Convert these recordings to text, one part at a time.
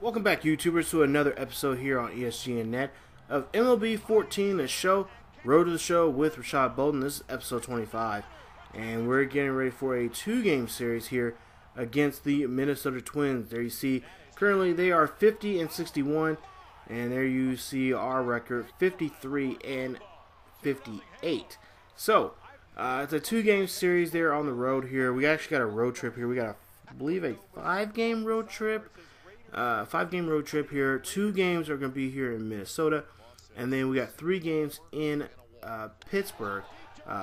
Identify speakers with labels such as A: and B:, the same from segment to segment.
A: Welcome back, YouTubers, to another episode here on ESGNet of MLB 14, the show, Road to the Show with Rashad Bolden. This is episode 25, and we're getting ready for a two-game series here against the Minnesota Twins. There you see, currently they are 50 and 61, and there you see our record, 53 and 58. So, it's a two-game series there on the road here. We actually got a road trip here. We got, I believe, a five-game road trip. Five-game road trip here. Two games are going to be here in Minnesota, and then we got three games in Pittsburgh,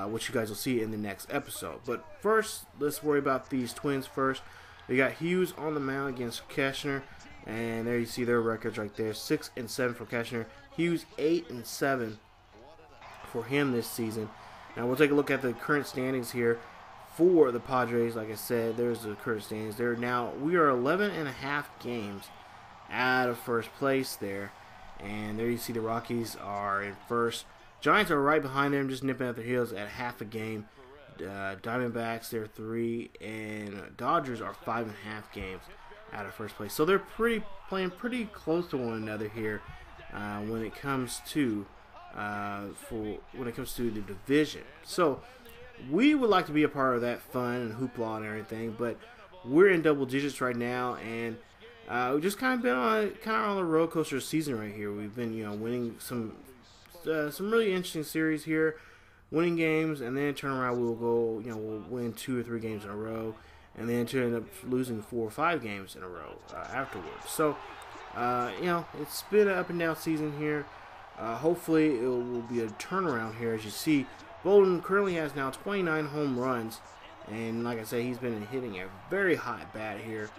A: which you guys will see in the next episode. But first, let's worry about these Twins first. We got Hughes on the mound against Keshner, and there you see their records right there: 6 and 7 for Keshner. Hughes 8 and 7 for him this season. Now we'll take a look at the current standings here. For the Padres, like I said, there's the current standings there. Now, we are 11 and a half games out of first place there. And there you see the Rockies are in first. Giants are right behind them, just nipping at their heels at half a game. Diamondbacks, they're 3. And Dodgers are 5.5 games out of first place. So they're playing pretty close to one another here when it comes to the division. So we would like to be a part of that fun and hoopla and everything, but we're in double digits right now, and we've just kind of been on a roller coaster season right here. We've been, winning some really interesting series here, winning games, and then turn around we'll win 2 or 3 games in a row, and then to end up losing 4 or 5 games in a row afterwards. So, it's been an up and down season here. Hopefully, it will be a turnaround here, as you see. Bolden currently has now 29 home runs, and like I said, he's been hitting a very hot bat here.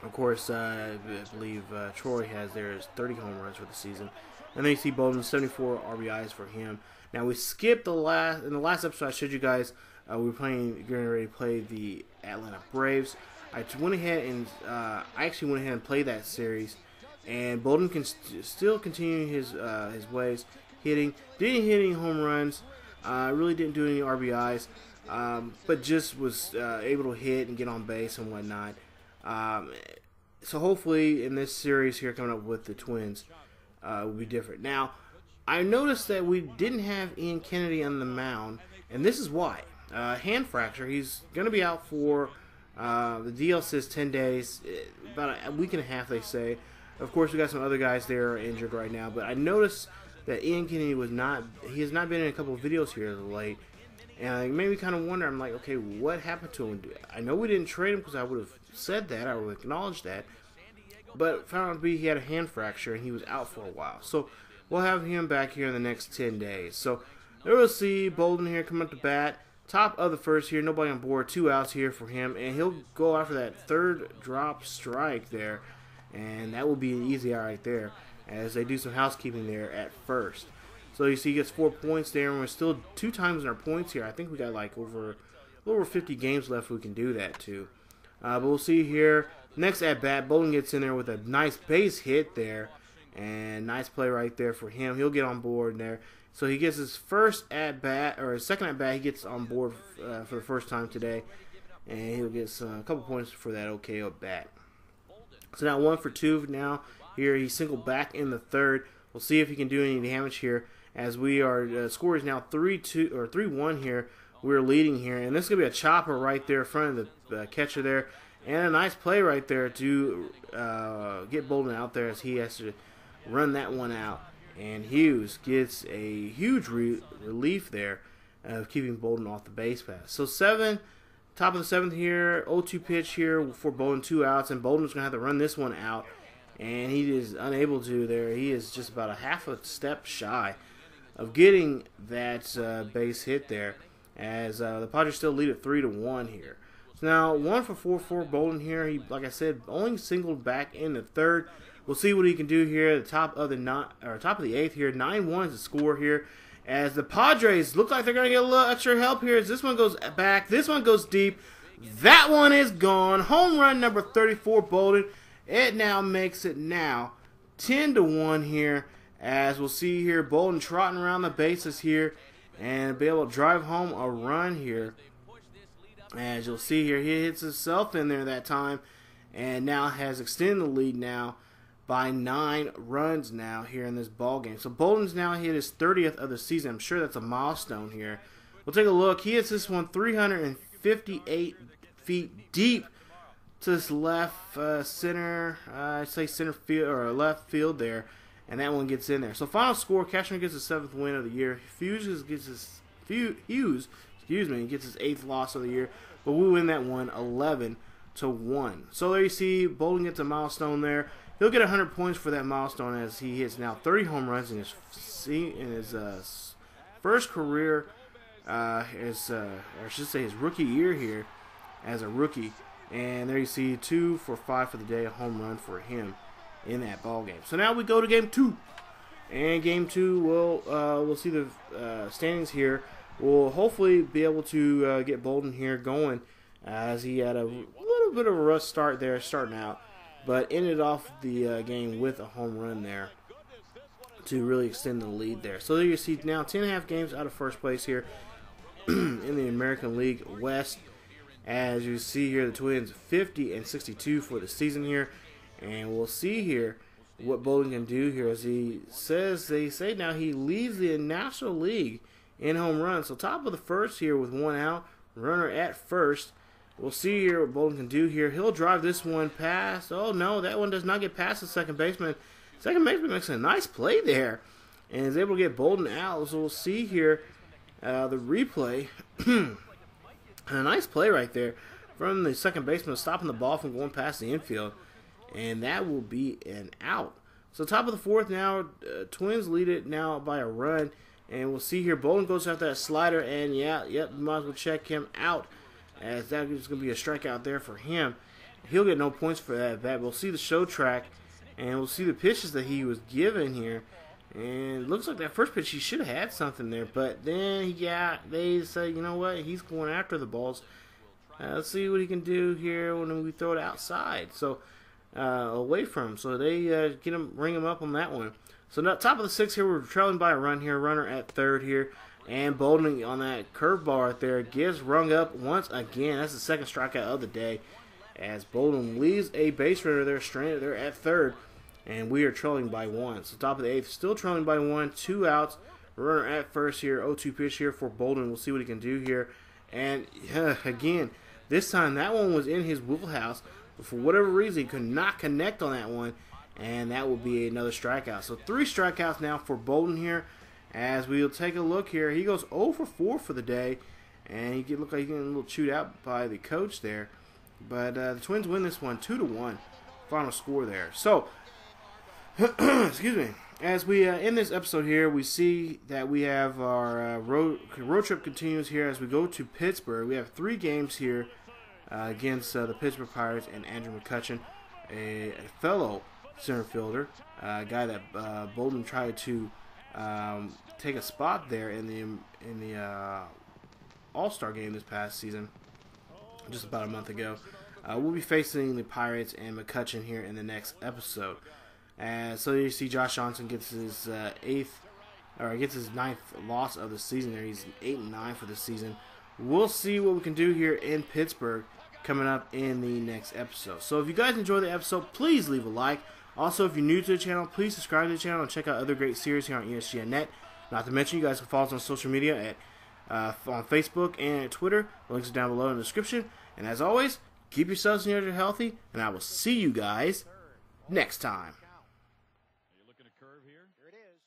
A: Of course, I believe Troy has theirs 30 home runs for the season, and then you see Bolden 74 RBIs for him. Now we skipped in the last episode I showed you guys. We were getting ready to play the Atlanta Braves. I went ahead and played that series, and Bolden can still continue his ways, didn't hit any home runs. Really didn't do any RBIs, but just was able to hit and get on base and whatnot. So hopefully in this series here coming up with the Twins will be different. Now, I noticed that we didn't have Ian Kennedy on the mound, and this is why. Hand fracture. He's going to be out for, the DL says 10 days, about a week and a half they say. Of course, we got some other guys there injured right now, but I noticed that Ian Kennedy he has not been in a couple of videos here as of late, and it made me kind of wonder. I'm like, okay, what happened to him? I know we didn't trade him because I would have said that, I would have acknowledged that, but found out to be he had a hand fracture and he was out for a while. So we'll have him back here in the next 10 days. So there we'll see Bolden here come up to bat, top of the first here, nobody on board, 2 outs here for him, and he'll go after that third drop strike there, and that will be an easy out right there, as they do some housekeeping there at first. So you see he gets 4 points there, and we're still 2 times in our points here. I think we got like over 50 games left we can do that too. But we'll see here. Next at bat, Bolden gets in there with a nice base hit there, and nice play right there for him. He'll get on board there. So he gets his first at bat, or his second at bat. He gets on board for the first time today, and he'll get a couple points for that okay at bat. So now 1 for 2 now. Here he singled back in the third. We'll see if he can do any damage here, as we are score is now 3-2 or 3-1 here. We're leading here, and this is gonna be a chopper right there in front of the catcher there, and a nice play right there to get Bolden out there, as he has to run that one out. And Hughes gets a huge relief there of keeping Bolden off the base pass. So top of the 7th here, 0-2 pitch here for Bolden, 2 outs, and Bolden's gonna have to run this one out. And he is unable to there. He is just about a half a step shy of getting that base hit there, as the Padres still lead at 3-1 here. So now 1 for 4 for Bolden here. He, like I said, only singled back in the third. We'll see what he can do here at the top of the 8th here. 9-1 is the score here, as the Padres look like they're going to get a little extra help here, as this one goes back. This one goes deep. That one is gone. Home run number 34, Bolden. It now makes it 10-1 here, as we'll see here Bolden trotting around the bases here and be able to drive home a run here. As you'll see here, he hits himself in there that time, and now has extended the lead now by 9 runs now here in this ball game. So Bolden's now hit his 30th of the season. I'm sure that's a milestone here. We'll take a look. He hits this one 358 feet deep to this left center, I'd say center field or left field there, and that one gets in there. So final score: Cashman gets his 7th win of the year. Hughes gets his 8th loss of the year, but we win that one 11-1. So there you see, Bolden gets a milestone there. He'll get 100 points for that milestone as he hits now 30 home runs in his first career, or I should say his rookie year here as a rookie. And there you see 2 for 5 for the day, a home run for him in that ball game. So now we go to game 2, and game 2 we'll see the standings here. We'll hopefully be able to get Bolden here going as he had a little bit of a rough start there starting out, but ended off the game with a home run there to really extend the lead there. So there you see now 10.5 games out of first place here in the American League West. As you see here, the Twins 50-62 for the season here, and we'll see here what Bolden can do here. As they say now he leads the National League in home runs. So top of the first here with 1 out, runner at first. We'll see here what Bolden can do here. He'll drive this one past. Oh no, that one does not get past the second baseman. Second baseman makes a nice play there and is able to get Bolden out. So we'll see here the replay. A nice play right there from the second baseman, stopping the ball from going past the infield, and that will be an out. So top of the 4th now, Twins lead it now by a run, and we'll see here Bolden goes after that slider, and might as well check him out as that is going to be a strikeout there for him. He'll get no points for that. We'll see the show track, and we'll see the pitches that he was given here. And it looks like that first pitch he should have had something there, but then they say, you know what, he's going after the balls. Let's see what he can do here when we throw it outside, so away from him. So they ring him up on that one. So now top of the 6th here, we're trailing by a run here, runner at third here, and Bolden on that curveball right there gets rung up once again. That's the second strikeout of the day, as Bolden leaves a base runner there stranded there at third. And we are trailing by 1. So top of the 8th, still trailing by 1, 2 outs. Runner at first here, 0-2 pitch here for Bolden. We'll see what he can do here. And again, this time that one was in his wheelhouse. But for whatever reason, he could not connect on that one. And that will be another strikeout. So 3 strikeouts now for Bolden here. As we'll take a look here, he goes 0 for 4 for the day. And he look like he's getting a little chewed out by the coach there. But the Twins win this one 2-1. Final score there. So excuse me. As we end this episode here, we see that we have our road trip continues here as we go to Pittsburgh. We have 3 games here against the Pittsburgh Pirates and Andrew McCutchen, a fellow center fielder, a guy that Bolden tried to take a spot there in the All-Star game this past season, just about a month ago. We'll be facing the Pirates and McCutchen here in the next episode. So you see Josh Johnson gets his 9th loss of the season there. He's 8-9 for the season. We'll see what we can do here in Pittsburgh coming up in the next episode. So if you guys enjoyed the episode, please leave a like. Also, if you're new to the channel, please subscribe to the channel and check out other great series here on ESGNet. Not to mention, you guys can follow us on social media on Facebook and at Twitter. The links are down below in the description. And as always, keep yourselves and your healthy, and I will see you guys next time.
B: Here it is.